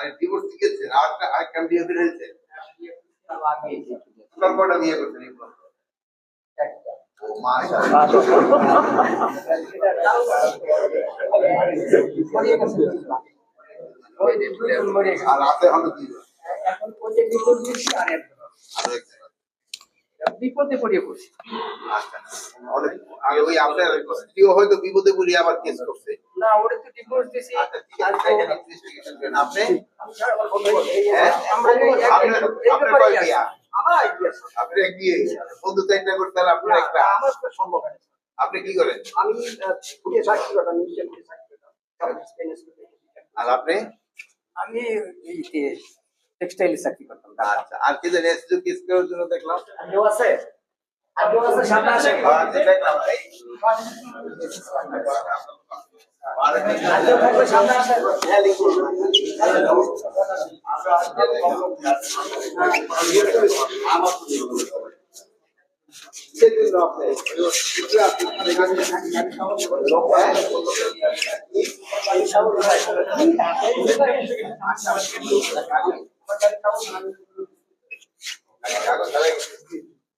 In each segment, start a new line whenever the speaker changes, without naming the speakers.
আর divorce থেকে আরেকটা বিয়ে করে হয়েছে আপনার কয়টা বিয়ে করছেন ও মাশাআল্লাহ আর আছে এখন কি
এখন ওই বিপদে পড়িয়ে পড়ছি।
আচ্ছা অনেক আগে ওই আপনার স্ত্রীও হয়তো বিপদে পড়ে আবার কেস করছে
না ওরে তো ডিভোর্স দিছি।
আচ্ছা ঠিক আছে ইনভেস্টিগেশন করেন আপনি
আমরা
আপনার কয় বিয়া আপনি কি বন্ধু তো একটা করতে হলে আপনার একটা
আমার তো সম্ভব হয়।
আপনি কি করেন
আমি পুলিশ চাকরি করতাম, মিউজিয়াম চাকরি করতাম।
আর আপনি
আমি টেক্সটাইল চাকরি করতাম।
আচ্ছা আর কি জানেন এসএসসি কিস করার জন্য দেখলাম
কেউ আছে? আর কেউ আছে সামনে আসে?
দেখলাম এই
আর কেউ থাকলে সামনে আসে?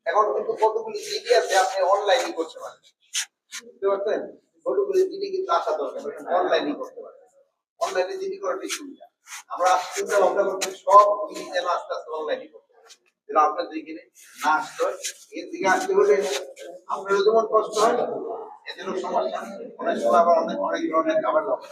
এখন কিন্তু কতগুলি জিডি আছে আপনি অনলাইনে করতে পারেন বুঝতে পারছেন কতগুলি জিডি কিন্তু আসা দরকার অনলাইনে করতে পারেন অনলাইনে জিডি করাটাই সুবিধা আমরা চিন্তা ভাবনা করতে সব জিনিস যেন আস্তে আস্তে অনলাইনে করতে যেন আপনার দিকে না আসতে হয় এর দিকে আসতে হলে আপনারও যেমন কষ্ট হয় এদেরও সমস্যা অনেক সময় আবার অনেক ধরনের খাবার লাগে